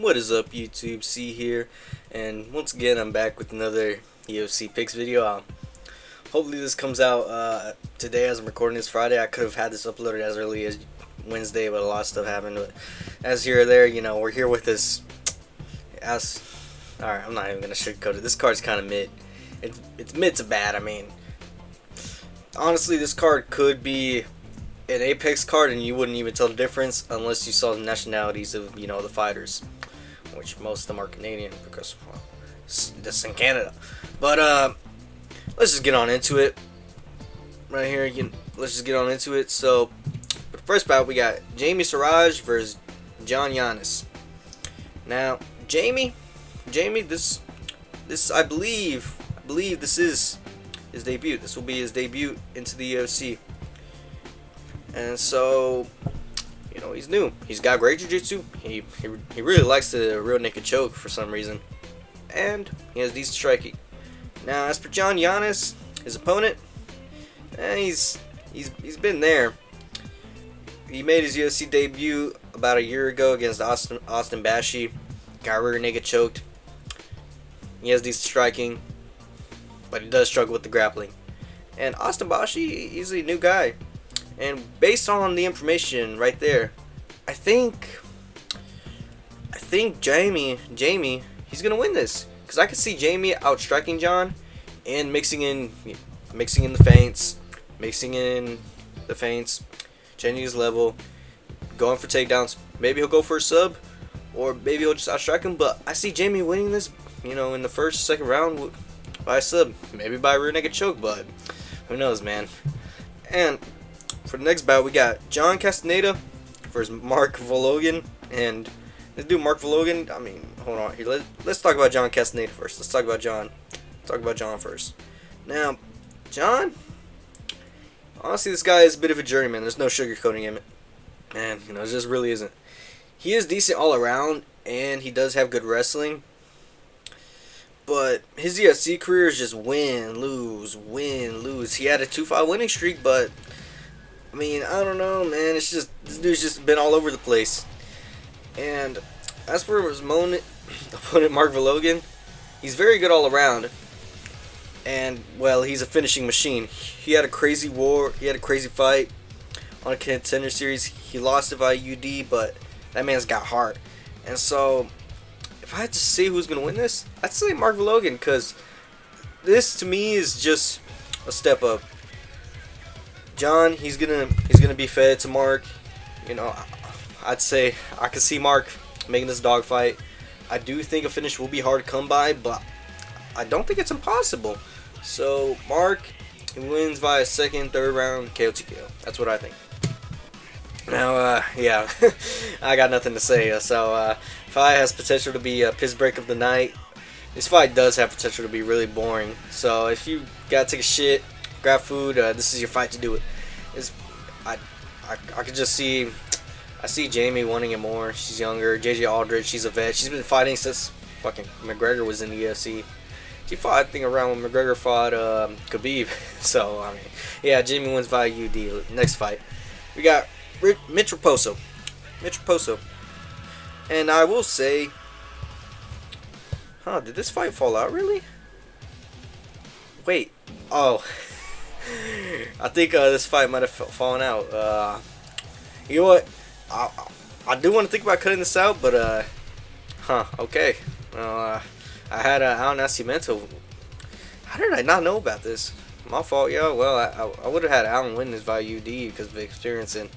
What is up, YouTube? C here, and once again I'm back with another UFC picks video. Hopefully this comes out today as I'm recording this Friday. I could have had this uploaded as early as Wednesday, but a lot of stuff happened. But as here or there, we're here with this. Alright, I'm not even gonna sugarcoat it. This card's kind of mid. It's mid to bad. I mean, honestly, this card could be an Apex card, and you wouldn't even tell the difference unless you saw the nationalities of the fighters, which most of them are Canadian because this is in Canada. But let's just get on into it. Right here, let's just get on into it. So, for the first bout, we got Jamie Siraj versus John Yanis. Now, Jamie, this I believe this is his debut. This will be his debut into the UFC. And so, he's new. He's got great jiu-jitsu. He really likes the real naked choke for some reason. And he has decent striking. Now, as for John Yanis, his opponent, he's been there. He made his UFC debut about a year ago against Austin Bashi. Got rear naked choked. He has decent striking, but he does struggle with the grappling. And Austin Bashi, he's a new guy. And based on the information right there, I think Jamie, he's gonna win this, because I can see Jamie outstriking John and mixing in the feints, changing his level, going for takedowns. Maybe he'll go for a sub, or maybe he'll just outstrike him. But I see Jamie winning this, in the second round by a sub, maybe by a rear naked choke, but who knows, man. And for the next bout, we got John Castaneda versus Mark Vologan. And this dude, Mark Vologan, I mean, hold on here. Let's talk about John Castaneda first. Let's talk about John first. Now, John, honestly, this guy is a bit of a journeyman. There's no sugarcoating him. Man, it just really isn't. He is decent all around, and he does have good wrestling. But his UFC career is just win, lose, win, lose. He had a 2-5 winning streak, but I mean, I don't know, man. It's just, this dude's just been all over the place. And as for his opponent, Mark Vologan, he's very good all around. And, well, he's a finishing machine. He had a crazy fight on a Contender Series. He lost it by UD, but that man's got heart. And so, if I had to say who's going to win this, I'd say Mark Vologan, because this, to me, is just a step up. John, he's gonna be fed to Mark. I'd say I could see Mark making this dogfight. I do think a finish will be hard to come by, but I don't think it's impossible. So Mark, he wins by a second, third round KO TKO. That's what I think. Now, yeah, I got nothing to say. So fight has potential to be a piss break of the night. This fight does have potential to be really boring. So if you gotta take a shit, grab food, this is your fight to do it. I could just see, I see Jamie wanting it more. She's younger. JJ Aldridge, she's a vet. She's been fighting since fucking McGregor was in the UFC. She fought, I think, around when McGregor fought Khabib. So, I mean, yeah, Jamie wins via UD. Next fight, we got Mitch Raposo. And I will say, did this fight fall out, really? Wait, oh. I think this fight might have fallen out. You know what? I do want to think about cutting this out, but okay. I had Alan Nascimento. How did I not know about this? My fault, yo. Well, I would have had Alan win this via UD because of the experience in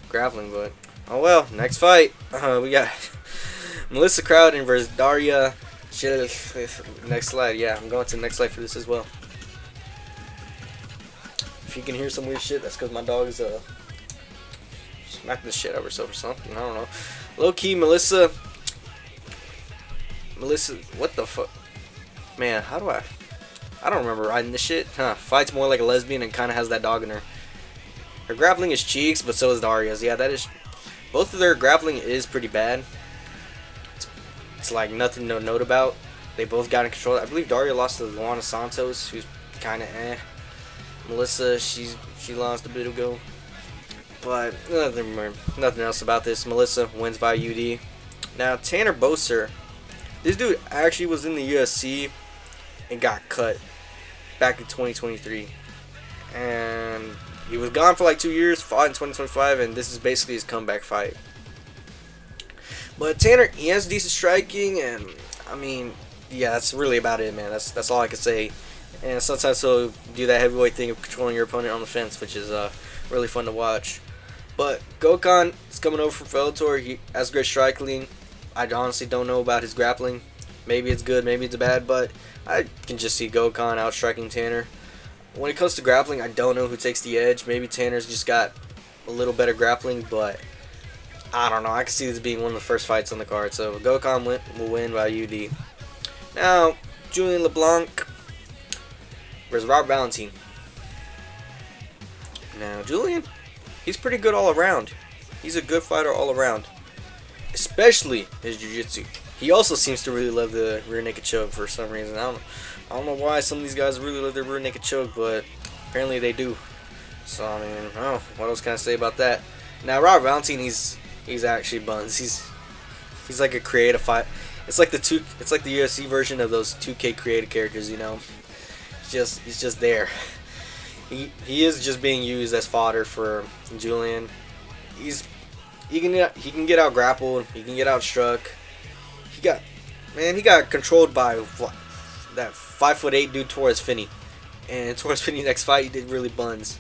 grappling, but oh well. Next fight, we got Melissa Crowden versus Daria. Next slide. Yeah, I'm going to the next slide for this as well. If you can hear some weird shit, that's because my dog is smacking the shit out of herself or something. I don't know. Low key, Melissa, what the fuck? Man, how do I don't remember riding this shit. Fights more like a lesbian and kind of has that dog in her. Her grappling is cheeks, but so is Daria's. Yeah, that is. Both of their grappling is pretty bad. It's like nothing to note about. They both got in control. I believe Daria lost to Luana Santos, who's kind of eh. Melissa, she lost a bit ago. But nothing else about this. Melissa wins by UD. Now Tanner Boser, this dude actually was in the UFC and got cut back in 2023, and he was gone for like 2 years, fought in 2025, and this is basically his comeback fight. But Tanner, he has decent striking, and I mean, yeah, that's really about it, man. That's all I can say. And sometimes he'll do that heavyweight thing of controlling your opponent on the fence, which is really fun to watch. But Gokhan is coming over from Bellator. He has great striking. I honestly don't know about his grappling. Maybe it's good, maybe it's bad, but I can just see Gokhan outstriking Tanner. When it comes to grappling, I don't know who takes the edge. Maybe Tanner's just got a little better grappling, but I don't know. I can see this being one of the first fights on the card. So Gokhan will win by UD. Now, Julian LeBlanc versus Robert Valentine. Now, Julian, he's pretty good all around. He's a good fighter all around, especially his jiu-jitsu. He also seems to really love the rear naked choke for some reason. I don't know why some of these guys really love their rear naked choke, but apparently they do. So I mean, oh, what else can I say about that? Now, Robert Valentine, he's actually buns. He's like a creative fight. It's like the UFC version of those 2K creative characters, you know. He's just there. He is just being used as fodder for Julian. He can get out grappled. He can get out struck. He got controlled by what, that 5'8" dude Torres Finney, and Torres Finney next fight he did really buns.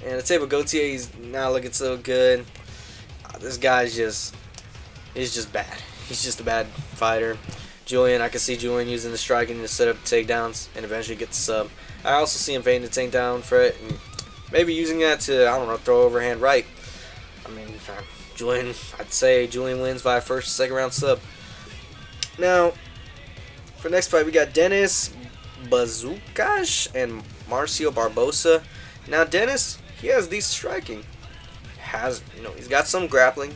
And I'd say with Gautier, he's not looking so good. This guy's just bad. He's just a bad fighter. Julian, I can see Julian using the striking to set up takedowns and eventually get the sub. I also see him fading the takedown for it and maybe using that to, I don't know, throw overhand right. I mean, Julian, I'd say Julian wins by a first, second round sub. Now, for next fight, we got Dennis Bazoukas and Marcio Barbosa. Now, Dennis, he has decent striking. He's got some grappling.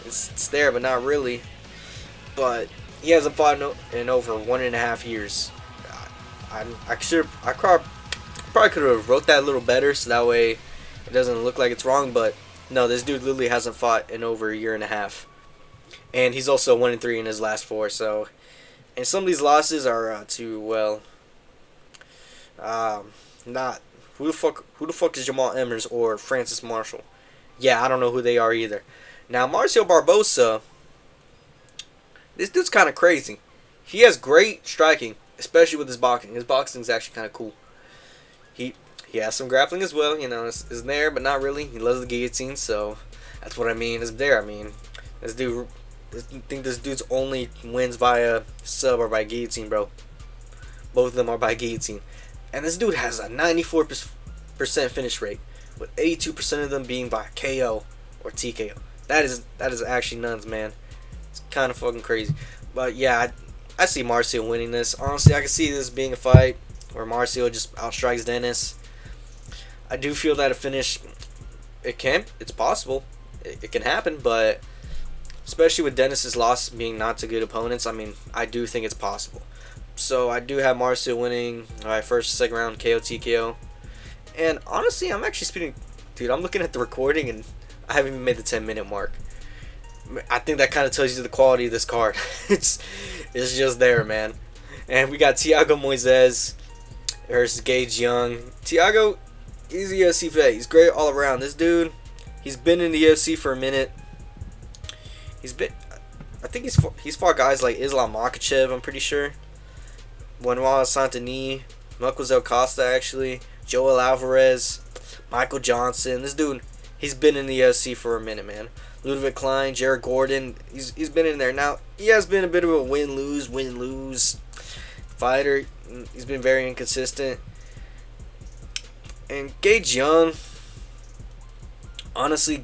It's there, but not really. But he hasn't fought in over 1.5 years. I probably could have wrote that a little better so that way it doesn't look like it's wrong. But no, this dude literally hasn't fought in over 1.5 years. And he's also 1-3 in his last 4. So, and some of these losses are not who the fuck is Jamal Emmers or Francis Marshall? Yeah, I don't know who they are either. Now, Marcio Barbosa, this dude's kind of crazy. He has great striking, especially with his boxing. His boxing is actually kind of cool. He has some grappling as well. You know, it's there, but not really. He loves the guillotine, so that's what I mean. It's there. I mean, this dude. I think this dude's only wins via sub or by guillotine, bro. Both of them are by guillotine. And this dude has a 94% finish rate, with 82% of them being by KO or TKO. That is actually nuts, man. It's kind of fucking crazy. But yeah, I see Marcio winning this. Honestly, I can see this being a fight where Marcio just outstrikes Dennis. I do feel that a finish, it's possible. It can happen, but especially with Dennis's loss being not to good opponents, I mean, I do think it's possible. So I do have Marcio winning first, second round KO, TKO. And honestly, I'm actually speeding. Dude, I'm looking at the recording and I haven't even made the 10-minute mark. I think that kind of tells you the quality of this card. it's just there, man. And we got Thiago Moises versus Gage Young. Thiago, he's a UFC vet. He's great all around. This dude, he's been in the UFC for a minute. I think he's fought guys like Islam Makhachev, I'm pretty sure. Benoit Saint-Denis, Mademoiselle Costa, actually, Joel Alvarez, Michael Johnson. This dude, he's been in the UFC for a minute, man. Ludwig Klein, Jared Gordon, he's been in there. Now, he has been a bit of a win-lose fighter. He's been very inconsistent. And Gage Young, honestly,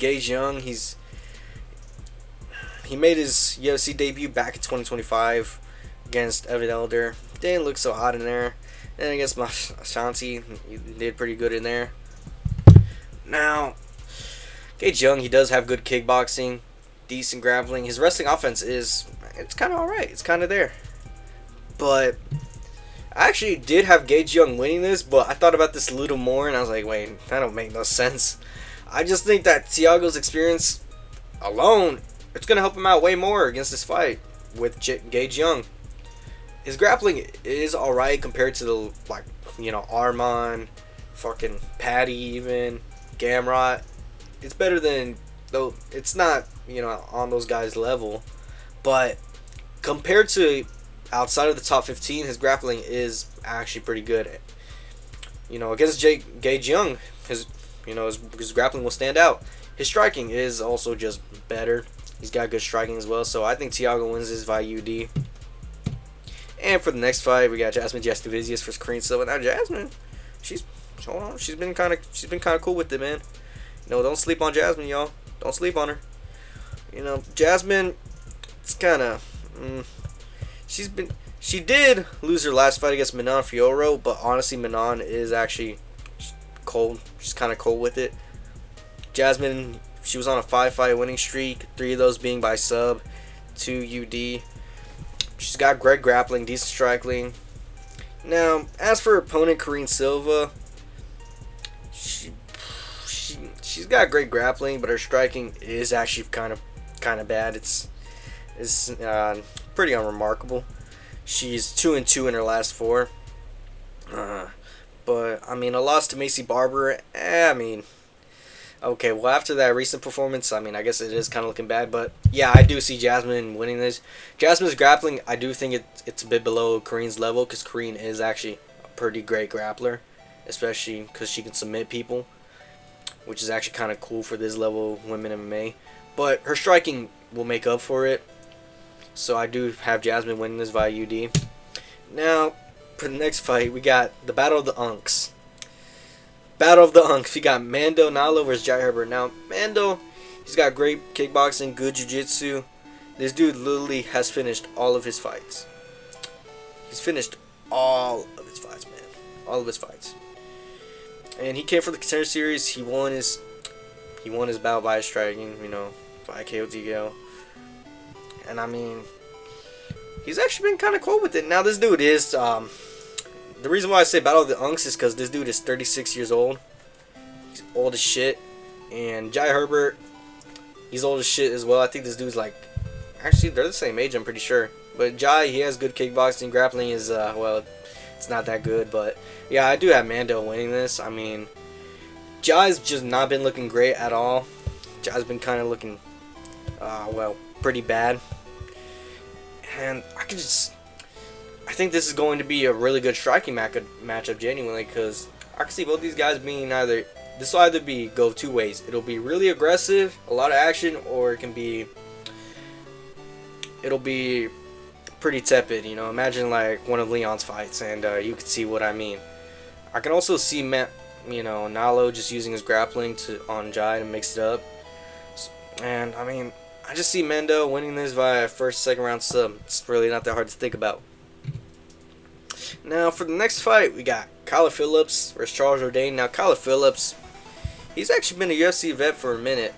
he made his UFC debut back in 2025 against Evan Elder. Didn't look so hot in there. And against Ashanti, he did pretty good in there. Now, Gage Young, he does have good kickboxing, decent grappling. His wrestling offense it's kind of alright. It's kind of there. But I actually did have Gage Young winning this, but I thought about this a little more, and I was like, wait, that don't make no sense. I just think that Thiago's experience alone it's gonna help him out way more against this fight with Gage Young. His grappling is alright compared to the, like, you know, Arman, fucking Patty, even Gamrot. It's better than, though it's not, you know, on those guys' level, but compared to outside of the top 15, his grappling is actually pretty good. You know, against Gage Young, his grappling will stand out. His striking is also just better. He's got good striking as well, so I think Thiago wins this via UD. And for the next fight, we got Jasmine Jasudavicius versus Karine Silva. Now Jasmine, she's been kind of cool with it, man. You know, don't sleep on Jasmine, y'all. Don't sleep on her. You know, Jasmine, it's kind of, she did lose her last fight against Manon Fiorot, but honestly, Manon is actually cold. She's kind of cold with it. Jasmine, she was on a 5-fight winning streak, 3 of those being by sub, 2 UD. She's got great grappling, decent striking. Now, as for her opponent, Karine Silva, she's got great grappling, but her striking is actually kind of bad. It's pretty unremarkable. She's 2-2 in her last 4. But I mean, a loss to Macy Barber. I mean, okay. Well, after that recent performance, I mean, I guess it is kind of looking bad. But yeah, I do see Jasmine winning this. Jasmine's grappling, I do think it's a bit below Karine's level, because Karine is actually a pretty great grappler, especially because she can submit people, which is actually kind of cool for this level of women MMA. But her striking will make up for it. So I do have Jasmine winning this via UD. Now, for the next fight, we got the Battle of the Unks. Battle of the Unks. We got Mando Nalo versus Jai Herbert. Now, Mando, he's got great kickboxing, good jiu-jitsu. This dude literally has finished all of his fights. He's finished all of his fights, man. All of his fights. And he came for the Contender Series. He won his battle by striking, you know, by KO TKO. And I mean, he's actually been kind of cool with it. Now, this dude is, the reason why I say Battle of the Unks is because this dude is 36 years old. He's old as shit. And Jai Herbert, he's old as shit as well. I think this dude's like, actually, they're the same age, I'm pretty sure. But Jai, he has good kickboxing. Grappling is, well, it's not that good. But yeah, I do have Mando winning this. I mean, Jai's just not been looking great at all. Jai's been kind of looking, well, pretty bad. And I think this is going to be a really good striking matchup, genuinely, because I can see both these guys being this will either go 2 ways. It'll be really aggressive, a lot of action, or it'll be pretty tepid, you know. Imagine like one of Leon's fights, and you can see what I mean. I can also see Nalo just using his grappling on Jai to mix it up. And I mean, I just see Mando winning this via first, second round sub. It's really not that hard to think about. Now, for the next fight, we got Kyler Phillips versus Charles Jourdain. Now, Kyler Phillips, he's actually been a UFC vet for a minute.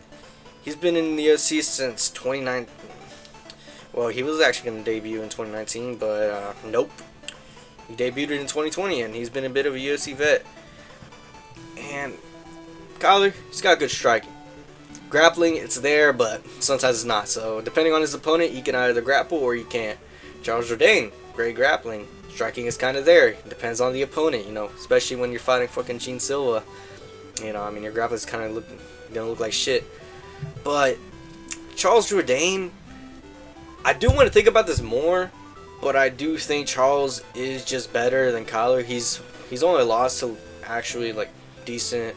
He's been in the UFC since 2019. Well, he was actually going to debut in 2019, but nope. He debuted in 2020, and he's been a bit of a UFC vet. And Kyler, he's got good striking. Grappling, it's there, but sometimes it's not. So, depending on his opponent, he can either grapple or he can't. Charles Jourdain, great grappling. Striking is kind of there. It depends on the opponent, you know. Especially when you're fighting fucking Gene Silva. You know, I mean, your grappling's kind of gonna look like shit. But Charles Jourdain, I do want to think about this more, but I do think Charles is just better than Kyler. He's only lost to actually like decent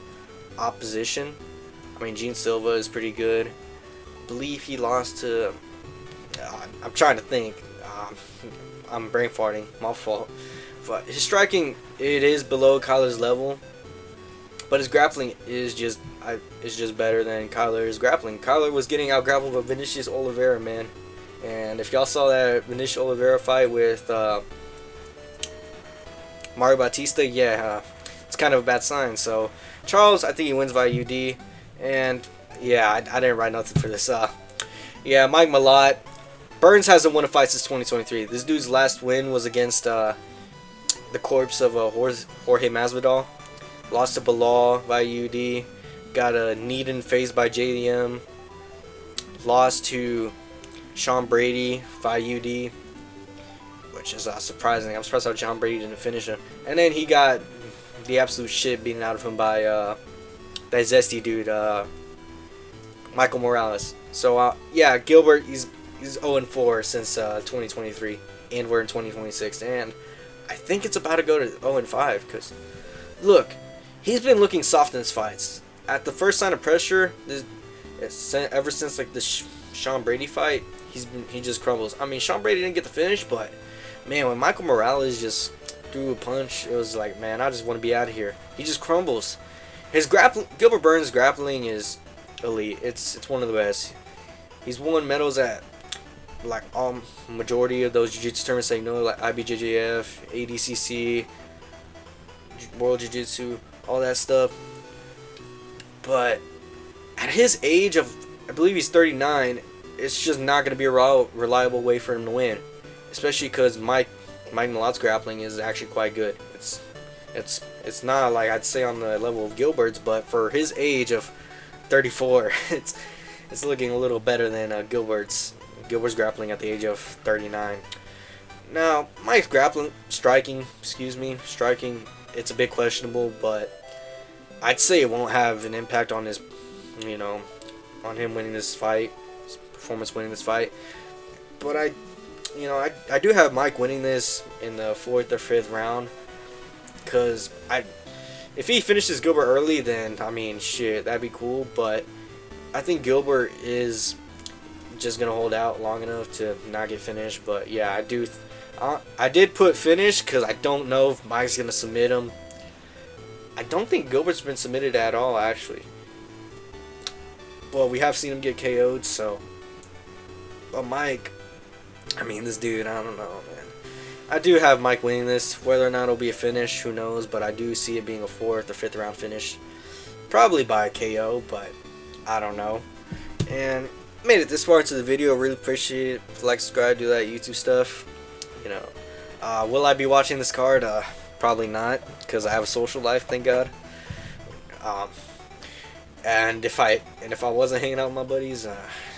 opposition. I mean, Gene Silva is pretty good. I believe he lost to. I'm trying to think. I'm brain farting. My fault. But his striking, it is below Kyler's level, but his grappling is just better than Kyler's grappling. Kyler was getting out grappled by Vinicius Oliveira, man. And if y'all saw that Vinicius Oliveira fight with Mario Bautista, yeah, it's kind of a bad sign. So Charles, I think he wins by UD. And yeah, I didn't write nothing for this. Yeah, Mike Malott. Burns hasn't won a fight since 2023. This dude's last win was against the corpse of Jorge Masvidal. Lost to Bilal by UD. Got a kneed in face by JDM. lost to Sean Brady, 5UD, which is surprising. I'm surprised how Sean Brady didn't finish him. And then he got the absolute shit beaten out of him by that zesty dude, Michael Morales. So yeah, Gilbert, he's 0-4 since 2023, and we're in 2026, and I think it's about to go to 0-5 because look, he's been looking soft in his fights. At the first sign of pressure, ever since like the Sean Brady fight, he just crumbles. I mean, Sean Brady didn't get the finish, but man, when Michael Morales just threw a punch, it was like, man, I just want to be out of here. He just crumbles. His Gilbert Burns' grappling is elite. It's one of the best. He's won medals at like majority of those jiu-jitsu tournaments, like, like IBJJF, ADCC, World Jiu-Jitsu, all that stuff. But at his age of, I believe he's 39, it's just not going to be a reliable way for him to win, especially because Mike Malott's grappling is actually quite good. It's not like I'd say on the level of Gilbert's, but for his age of 34, it's looking a little better than Gilbert's grappling at the age of 39. Now, Mike's striking, it's a bit questionable, but I'd say it won't have an impact on his, on him winning this fight, his performance winning this fight. But I do have Mike winning this in the 4th or 5th round, because if he finishes Gilbert early, then I mean, shit, that'd be cool. But I think Gilbert is just gonna hold out long enough to not get finished. But yeah, I did put finish because I don't know if Mike's gonna submit him. I don't think Gilbert's been submitted at all, actually. Well, we have seen him get KO'd, so. But Mike, I mean, this dude, I don't know, man. I do have Mike winning this. Whether or not it'll be a finish, who knows? But I do see it being a 4th or 5th round finish. Probably by a KO, but I don't know. And made it this far into the video. Really appreciate it. If you like, subscribe, do that YouTube stuff. Will I be watching this card? Probably not, because I have a social life, thank God. And if I wasn't hanging out with my buddies,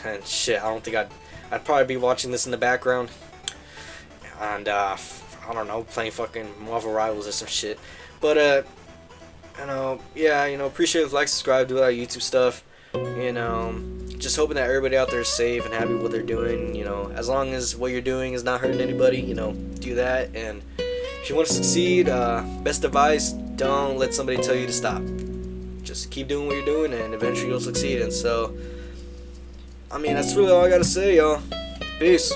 and shit, I don't think I'd probably be watching this in the background. And I don't know, playing fucking Marvel Rivals or some shit. But yeah, appreciate it. Like, subscribe, do that YouTube stuff. Just hoping that everybody out there is safe and happy with what they're doing. As long as what you're doing is not hurting anybody, do that. And if you want to succeed, best advice, don't let somebody tell you to stop. Just keep doing what you're doing, and eventually you'll succeed. And so, I mean, that's really all I gotta say, y'all. Peace.